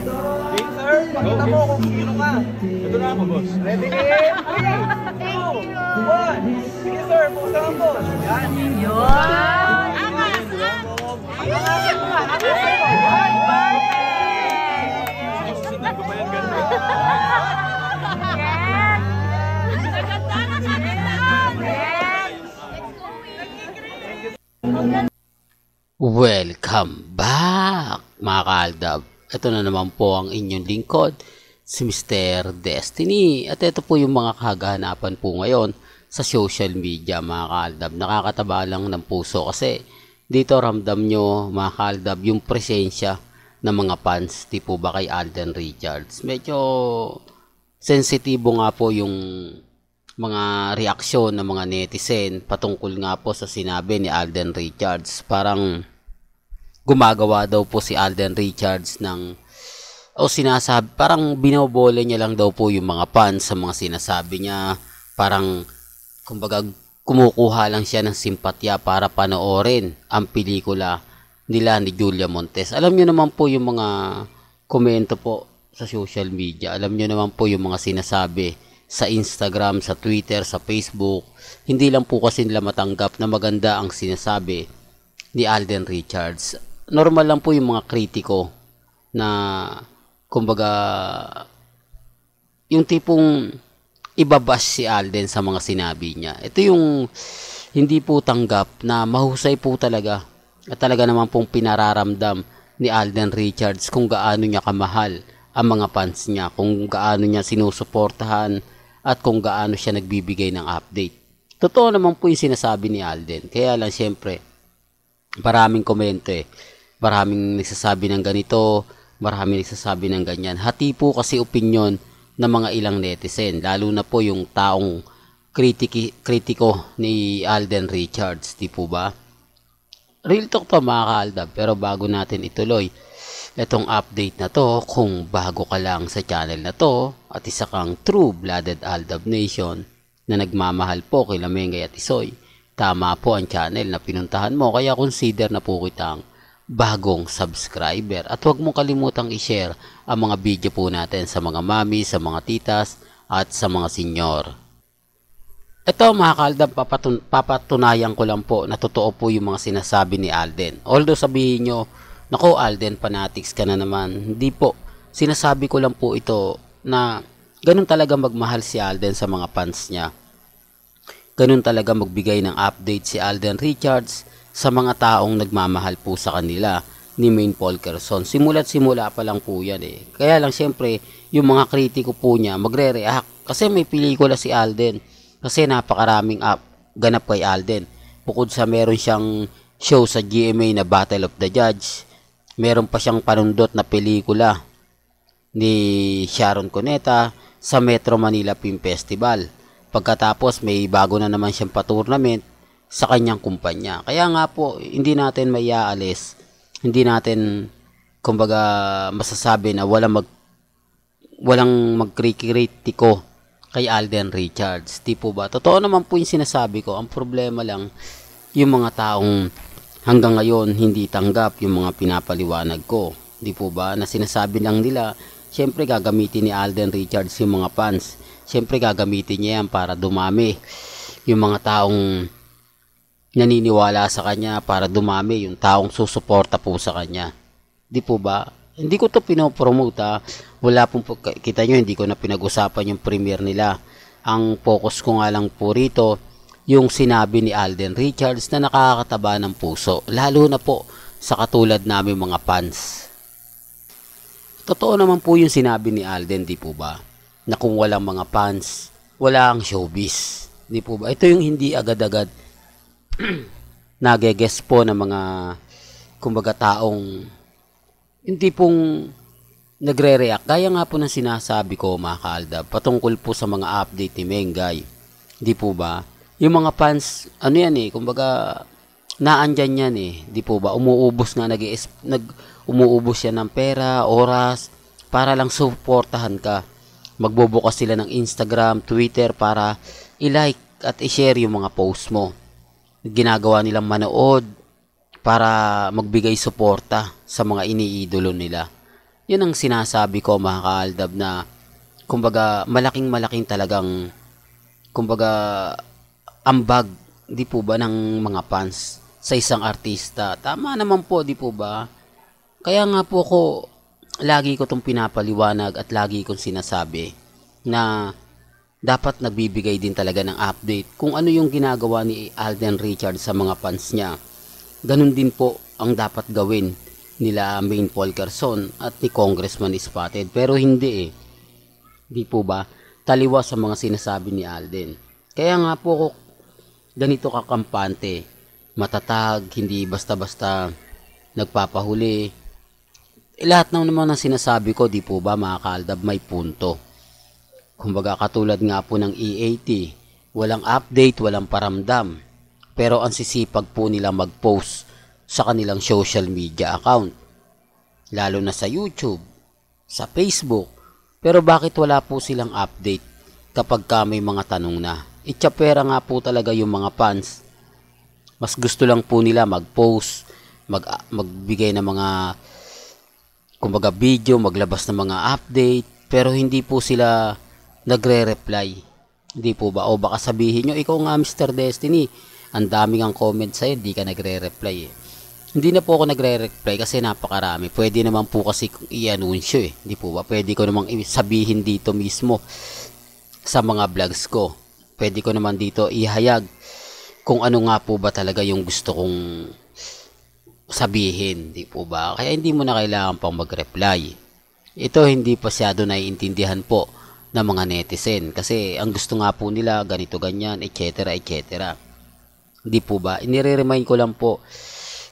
Game, sir. Pakita mo kung sino ka. Ito na ako, boss. Ready? 3, 2, 1. Sige, sir. Buksan ang boss. Yan. Yun! Angas! Angasin mo. Angasin mo. Yan. Susunod ko ba yan ganda? Yes! Naganda na sa gandaan! Yes! Welcome back, mga kaaldab. Ito na naman po ang inyong lingkod, si Mr. Destiny. At ito po yung mga kaganapan po ngayon sa social media, mga kaaldab. Nakakataba lang ng puso kasi dito ramdam nyo, mga kaaldab, yung presensya ng mga fans, tipo ba kay Alden Richards. Medyo sensitibo nga po yung mga reaksyon ng mga netizen patungkol nga po sa sinabi ni Alden Richards. Parang gumagawa daw po si Alden Richards sinasabi, parang binobole niya lang daw po yung mga fans sa mga sinasabi niya. Parang kumbaga kumukuha lang siya ng simpatya para panoorin ang pelikula nila ni Julia Montes. Alam niyo naman po yung mga komento po sa social media. Alam niyo naman po yung mga sinasabi sa Instagram, sa Twitter, sa Facebook. Hindi lang po kasi nila matanggap na maganda ang sinasabi ni Alden Richards. Normal lang po yung mga kritiko na kumbaga yung tipong ibabash si Alden sa mga sinabi niya. Ito yung hindi po tanggap na mahusay po talaga at talaga naman pong pinararamdam ni Alden Richards kung gaano niya kamahal ang mga fans niya, kung gaano niya sinusuportahan at kung gaano siya nagbibigay ng update. Totoo naman po yung sinasabi ni Alden. Kaya lang siyempre, maraming komento Maraming nagsasabi ng ganito, maraming nagsasabi ng ganyan. Hati po kasi opinyon ng mga ilang netizen, lalo na po yung taong kritiko ni Alden Richards, di po ba? Real talk to, mga kaaldab, pero bago natin ituloy itong update na to, kung bago ka lang sa channel na to at isa kang true-blooded Aldab Nation na nagmamahal po kay Lamengay at Isoy, tama po ang channel na pinuntahan mo, kaya consider na po kitang bagong subscriber. At huwag mong kalimutang i-share ang mga video po natin sa mga mami, sa mga titas at sa mga senyor. Ito, mga kaaldab, papatunayan ko lang po na totoo po yung mga sinasabi ni Alden. Although sabihin nyo, nako Alden, fanatics ka na naman. Hindi po. Sinasabi ko lang po ito na ganun talaga magmahal si Alden sa mga fans niya. Ganun talaga magbigay ng update si Alden Richards sa mga taong nagmamahal po sa kanila ni Maine Polkerson. Simula't simula pa lang po yan Kaya lang siyempre, yung mga kritiko po niya magre-react. Kasi may pelikula si Alden. Kasi napakaraming ganap kay Alden. Bukod sa meron siyang show sa GMA na Battle of the Judge, meron pa siyang panundot na pelikula ni Sharon Cuneta sa Metro Manila Film Festival. Pagkatapos may bago na naman siyang pa-tournament sa kanyang kumpanya. Kaya nga po, hindi natin maiaalis, hindi natin kumbaga masasabi na walang magkritiko kay Alden Richards. Di po ba? Totoo naman po yung sinasabi ko. Ang problema lang, yung mga taong hanggang ngayon hindi tanggap yung mga pinapaliwanag ko. Di po ba? Na sinasabi lang nila, syempre gagamitin ni Alden Richards yung mga fans. Syempre gagamitin niya yan para dumami yung mga taong naniniwala sa kanya, para dumami yung taong susuporta po sa kanya. Di po ba? Hindi ko to pinopromote Wala pong, kita nyo, hindi ko na pinag-usapan yung premiere nila. Ang focus ko nga lang po rito, yung sinabi ni Alden Richards na nakakataba ng puso. Lalo na po sa katulad namin mga fans. Totoo naman po yung sinabi ni Alden, di po ba? Na kung walang mga fans, wala ang showbiz. Di po ba? Ito yung hindi agad-agad nage-guess po ng mga kumbaga taong hindi pong nagre-react. Gaya nga po ng sinasabi ko, mga kaaldab, patungkol po sa mga update ni Mengay. Di po ba? Yung mga fans, ano yan kumbaga naandyan yan di po ba? Umuubos umuubos yan ng pera, oras, para lang suportahan ka. Magbubukas sila ng Instagram, Twitter para i-like at i-share yung mga post mo. Ginagawa nilang manood para magbigay suporta sa mga iniidolo nila. Yun ang sinasabi ko mga kaaldab na kumbaga malaking talagang kumbaga ambag di po ba ng mga fans sa isang artista. Tama naman po di po ba? Kaya nga po ako lagi ko tong pinapaliwanag at lagi kong sinasabi na dapat nagbibigay din talaga ng update kung ano yung ginagawa ni Alden Richards sa mga fans niya. Ganun din po ang dapat gawin nila Maine Paul Carson at ni Congressman Spotted. Pero hindi Di po ba? Taliwa sa mga sinasabi ni Alden. Kaya nga po ako ganito kakampante. Matatag, hindi basta-basta nagpapahuli. Lahat naman ng sinasabi ko, di po ba mga kaaldab, may punto. Kumbaga katulad nga po ng EAT, walang update, walang paramdam. Pero ang sisipag po nila mag-post sa kanilang social media account. Lalo na sa YouTube, sa Facebook. Pero bakit wala po silang update kapag may mga tanong na? Itsyapera nga po talaga yung mga fans. Mas gusto lang po nila mag-post, magbigay ng mga kumbaga video, maglabas ng mga update. Pero hindi po sila nagre-reply. Hindi po ba? O baka sabihin nyo, ikaw nga Mr. Destiny, ang daming ang comment sa'yo, hindi ka nagre-reply Hindi na po ako nagre-reply kasi napakarami. Pwede naman po kasi i-anunsyo Hindi po ba? Pwede ko namang sabihin dito mismo sa mga vlogs ko. Pwede ko naman dito ihayag kung ano nga po ba talaga yung gusto kong sabihin. Hindi po ba? Kaya hindi mo na kailangan pang mag-reply. Ito hindi pasyado naiintindihan po ng mga netizen. Kasi ang gusto nga po nila ganito ganyan, etc. etc. Hindi po ba? Inire-remind ko lang po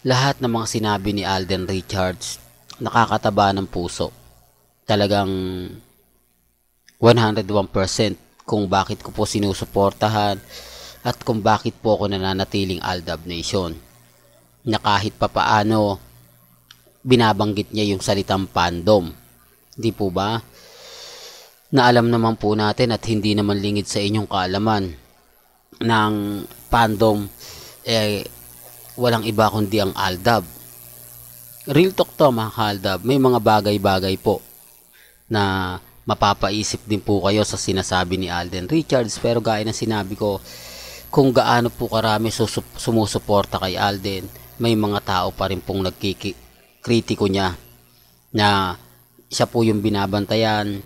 lahat ng mga sinabi ni Alden Richards nakakataba ng puso. Talagang 101% kung bakit ko po sinusuportahan at kung bakit po ako nananatiling Aldab Nation. Na kahit papaano binabanggit niya yung salitang fandom. Di po ba? Na alam naman po natin at hindi naman lingid sa inyong kaalaman ng fandom walang iba kundi ang Aldab. Real talk to mga ka-Aldab. May mga bagay-bagay po na mapapaisip din po kayo sa sinasabi ni Alden Richards. Pero gaya ng sinabi ko, kung gaano po karami sumusuporta kay Alden, may mga tao pa rin pong nagkikritiko niya na siya po yung binabantayan,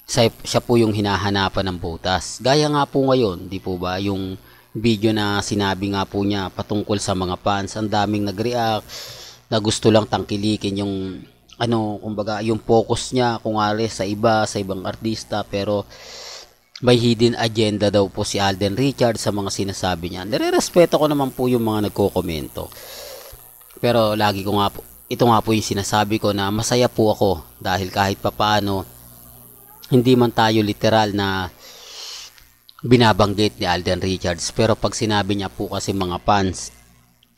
siya po yung hinahanapan ng butas. Gaya nga po ngayon, di po ba, yung video na sinabi nga po niya patungkol sa mga fans, ang daming nag-react na gusto lang tangkilikin yung kumbaga yung focus niya kung sa ibang artista, pero may hidden agenda daw po si Alden Richards sa mga sinasabi niya. Nire-respeto ko naman po yung mga nagko-komento. Pero lagi ko nga po, ito nga po yung sinasabi ko na masaya po ako dahil kahit papaano hindi man tayo literal na binabanggit ni Alden Richards, pero pag sinabi niya po kasi mga fans,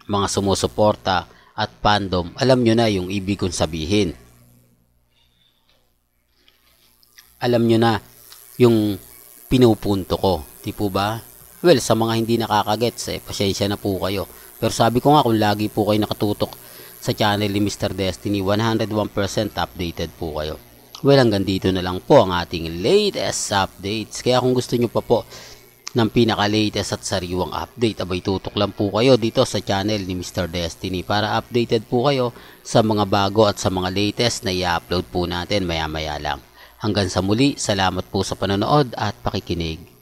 mga sumusuporta at fandom, alam nyo na yung ibig kong sabihin. Alam nyo na yung pinupunto ko, di po ba? Well, sa mga hindi nakakagets, pasensya na po kayo. Pero sabi ko nga, kung lagi po kayo nakatutok sa channel ni Mr. Destiny, 101% updated po kayo. Well, hanggang dito na lang po ang ating latest updates. Kaya kung gusto nyo pa po ng pinaka-latest at sariwang update, abay tutok lang po kayo dito sa channel ni Mr. Destiny para updated po kayo sa mga bago at sa mga latest na i-upload po natin maya-maya lang. Hanggang sa muli, salamat po sa panonood at pakikinig.